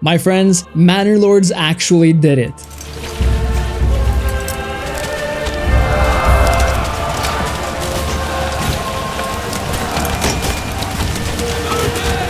My friends, Manor Lords actually did it.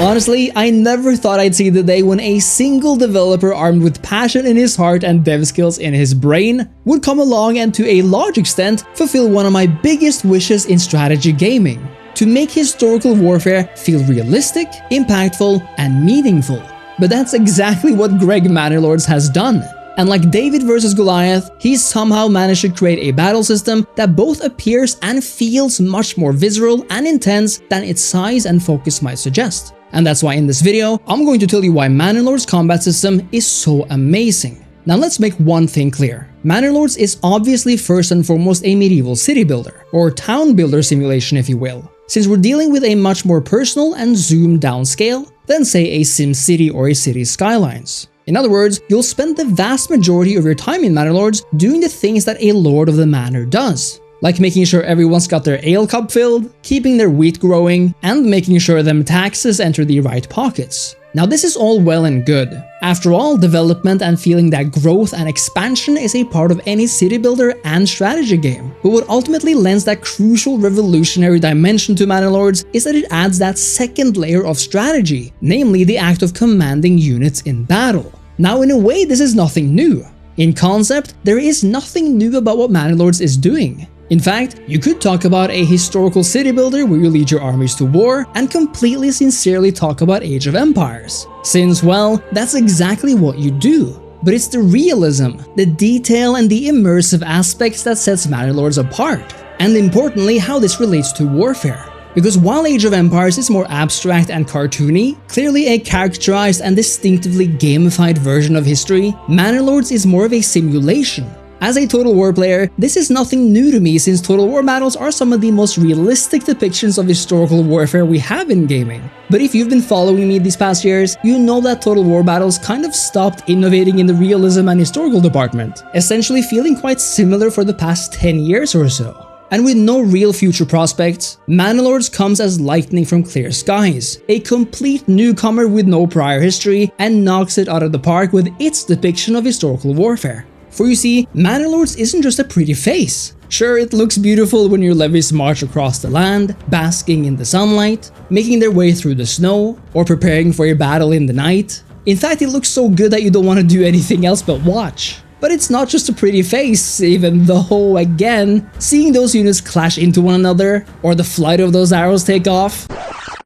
Honestly, I never thought I'd see the day when a single developer armed with passion in his heart and dev skills in his brain would come along and to a large extent fulfill one of my biggest wishes in strategy gaming: to make historical warfare feel realistic, impactful, and meaningful. But that's exactly what Greg Manor Lords has done. And like David vs Goliath, he's somehow managed to create a battle system that both appears and feels much more visceral and intense than its size and focus might suggest. And that's why in this video, I'm going to tell you why Manor Lords' combat system is so amazing. Now let's make one thing clear. Manor Lords is obviously first and foremost a medieval city builder, or town builder simulation if you will, since we're dealing with a much more personal and zoomed down scale than say a SimCity or a City Skylines. In other words, you'll spend the vast majority of your time in Manor Lords doing the things that a Lord of the Manor does. Like making sure everyone's got their ale cup filled, keeping their wheat growing, and making sure them taxes enter the right pockets. Now this is all well and good. After all, development and feeling that growth and expansion is a part of any city builder and strategy game. But what ultimately lends that crucial revolutionary dimension to Manor Lords is that it adds that second layer of strategy, namely the act of commanding units in battle. Now in a way this is nothing new. In concept, there is nothing new about what Manor Lords is doing. In fact, you could talk about a historical city builder where you lead your armies to war and completely sincerely talk about Age of Empires. Since, well, that's exactly what you do. But it's the realism, the detail and the immersive aspects that sets Manor Lords apart. And importantly, how this relates to warfare. Because while Age of Empires is more abstract and cartoony, clearly a characterized and distinctively gamified version of history, Manor Lords is more of a simulation. As a Total War player, this is nothing new to me since Total War battles are some of the most realistic depictions of historical warfare we have in gaming. But if you've been following me these past years, you know that Total War battles kind of stopped innovating in the realism and historical department, essentially feeling quite similar for the past 10 years or so. And with no real future prospects, Manor Lords comes as lightning from clear skies, a complete newcomer with no prior history, and knocks it out of the park with its depiction of historical warfare. For you see, Manor Lords isn't just a pretty face. Sure, it looks beautiful when your levies march across the land, basking in the sunlight, making their way through the snow, or preparing for a battle in the night. In fact, it looks so good that you don't want to do anything else but watch. But it's not just a pretty face, even though, again, seeing those units clash into one another, or the flight of those arrows take off.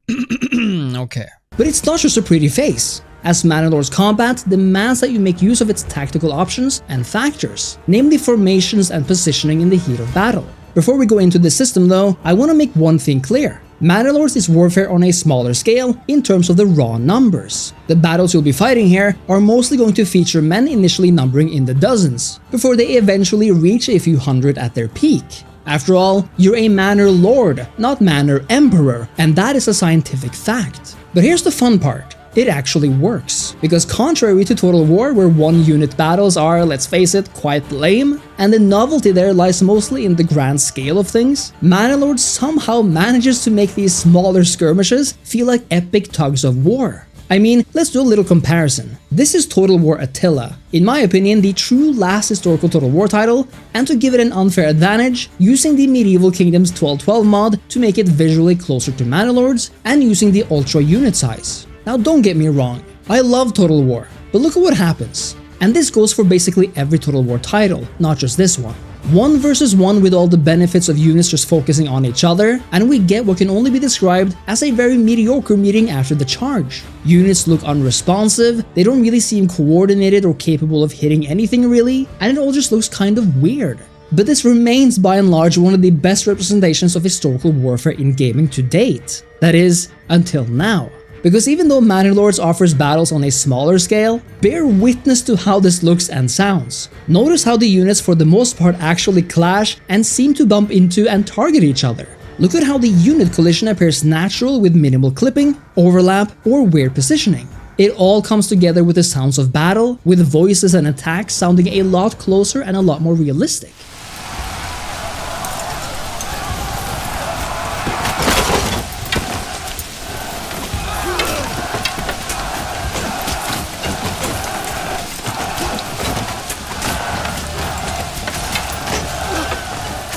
Okay. But it's not just a pretty face. As Manor Lords combat demands that you make use of its tactical options and factors, namely formations and positioning in the heat of battle. Before we go into this system though, I want to make one thing clear. Manor Lords is warfare on a smaller scale in terms of the raw numbers. The battles you'll be fighting here are mostly going to feature men initially numbering in the dozens, before they eventually reach a few hundred at their peak. After all, you're a Manor Lord, not Manor Emperor, and that is a scientific fact. But here's the fun part. It actually works, because contrary to Total War where one-unit battles are, let's face it, quite lame, and the novelty there lies mostly in the grand scale of things, Manor Lords somehow manages to make these smaller skirmishes feel like epic tugs of war. I mean, let's do a little comparison. This is Total War Attila, in my opinion the true last historical Total War title, and to give it an unfair advantage, using the Medieval Kingdoms 1212 mod to make it visually closer to Manor Lords, and using the ultra unit size. Now don't get me wrong, I love Total War, but look at what happens. And this goes for basically every Total War title, not just this one. 1 versus 1 with all the benefits of units just focusing on each other, and we get what can only be described as a very mediocre meeting after the charge. Units look unresponsive, they don't really seem coordinated or capable of hitting anything really, and it all just looks kind of weird. But this remains by and large one of the best representations of historical warfare in gaming to date. That is, until now. Because even though Manor Lords offers battles on a smaller scale, bear witness to how this looks and sounds. Notice how the units for the most part actually clash and seem to bump into and target each other. Look at how the unit collision appears natural with minimal clipping, overlap, or weird positioning. It all comes together with the sounds of battle, with voices and attacks sounding a lot closer and a lot more realistic.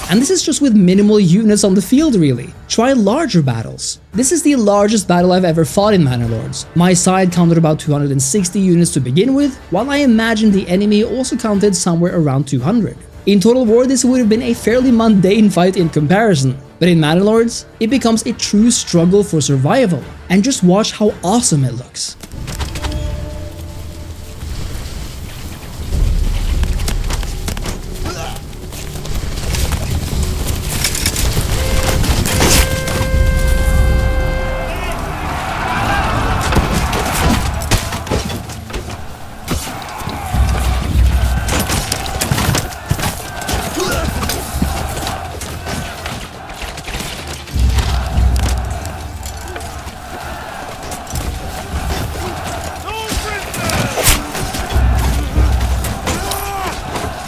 And this is just with minimal units on the field really. Try larger battles. This is the largest battle I've ever fought in Manor Lords. My side counted about 260 units to begin with, while I imagine the enemy also counted somewhere around 200. In Total War, this would have been a fairly mundane fight in comparison, but in Manor Lords, it becomes a true struggle for survival, and just watch how awesome it looks.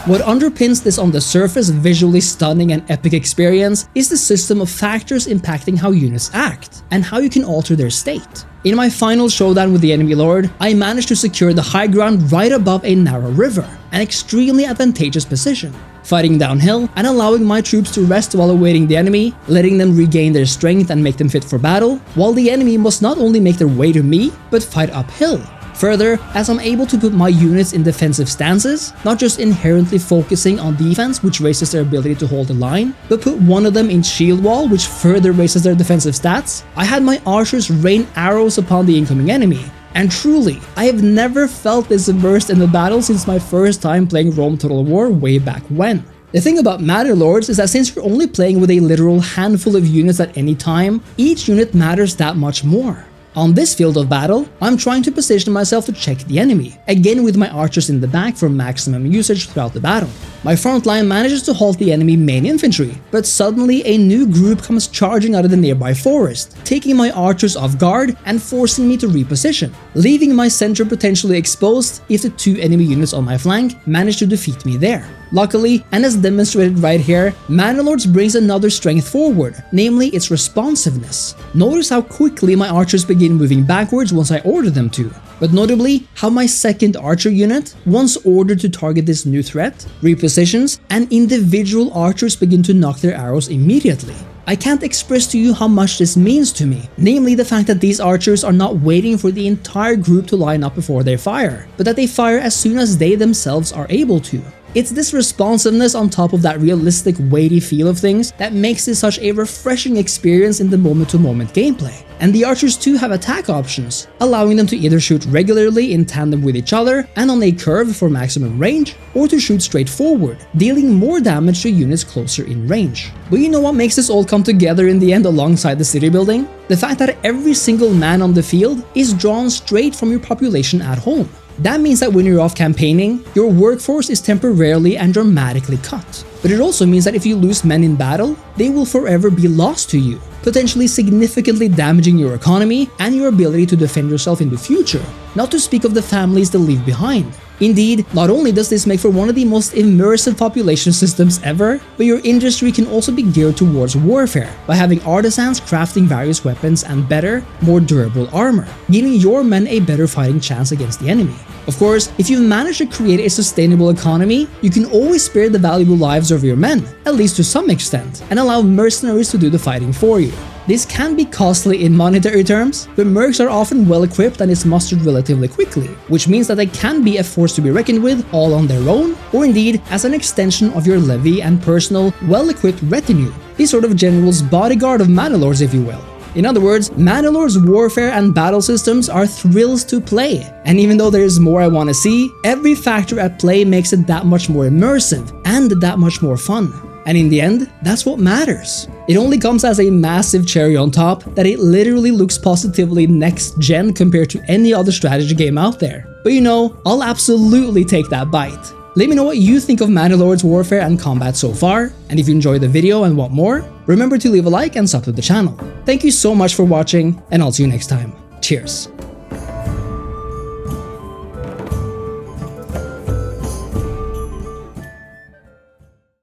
What underpins this on the surface visually stunning and epic experience is the system of factors impacting how units act, and how you can alter their state. In my final showdown with the enemy lord, I managed to secure the high ground right above a narrow river, an extremely advantageous position. Fighting downhill and allowing my troops to rest while awaiting the enemy, letting them regain their strength and make them fit for battle, while the enemy must not only make their way to me, but fight uphill. Further, as I'm able to put my units in defensive stances, not just inherently focusing on defense which raises their ability to hold the line, but put one of them in shield wall which further raises their defensive stats, I had my archers rain arrows upon the incoming enemy. And truly, I have never felt this immersed in the battle since my first time playing Rome Total War way back when. The thing about Manor Lords is that since you're only playing with a literal handful of units at any time, each unit matters that much more. On this field of battle, I'm trying to position myself to check the enemy, again with my archers in the back for maximum usage throughout the battle. My front line manages to halt the enemy main infantry, but suddenly a new group comes charging out of the nearby forest, taking my archers off guard and forcing me to reposition, leaving my center potentially exposed if the two enemy units on my flank manage to defeat me there. Luckily, and as demonstrated right here, Manor Lords brings another strength forward, namely its responsiveness. Notice how quickly my archers begin moving backwards once I order them to, but notably how my second archer unit, once ordered to target this new threat, repositions and individual archers begin to knock their arrows immediately. I can't express to you how much this means to me, namely the fact that these archers are not waiting for the entire group to line up before they fire, but that they fire as soon as they themselves are able to. It's this responsiveness on top of that realistic, weighty feel of things that makes this such a refreshing experience in the moment-to-moment gameplay. And the archers too have attack options, allowing them to either shoot regularly in tandem with each other and on a curve for maximum range, or to shoot straight forward, dealing more damage to units closer in range. But you know what makes this all come together in the end alongside the city building? The fact that every single man on the field is drawn straight from your population at home. That means that when you're off campaigning, your workforce is temporarily and dramatically cut. But it also means that if you lose men in battle, they will forever be lost to you, potentially significantly damaging your economy and your ability to defend yourself in the future, not to speak of the families they leave behind. Indeed, not only does this make for one of the most immersive population systems ever, but your industry can also be geared towards warfare by having artisans crafting various weapons and better, more durable armor, giving your men a better fighting chance against the enemy. Of course, if you've managed to create a sustainable economy, you can always spare the valuable lives of your men, at least to some extent, and allow mercenaries to do the fighting for you. This can be costly in monetary terms, but mercs are often well equipped and is mustered relatively quickly, which means that they can be a force to be reckoned with all on their own, or indeed as an extension of your levy and personal, well-equipped retinue, the sort of general's bodyguard of Manor Lords, if you will. In other words, Manor Lords' warfare and battle systems are thrills to play, and even though there is more I want to see, every factor at play makes it that much more immersive and that much more fun. And in the end, that's what matters. It only comes as a massive cherry on top that it literally looks positively next gen compared to any other strategy game out there. But you know, I'll absolutely take that bite. Let me know what you think of Manor Lords warfare and combat so far, and if you enjoyed the video and want more, remember to leave a like and sub to the channel. Thank you so much for watching, and I'll see you next time. Cheers!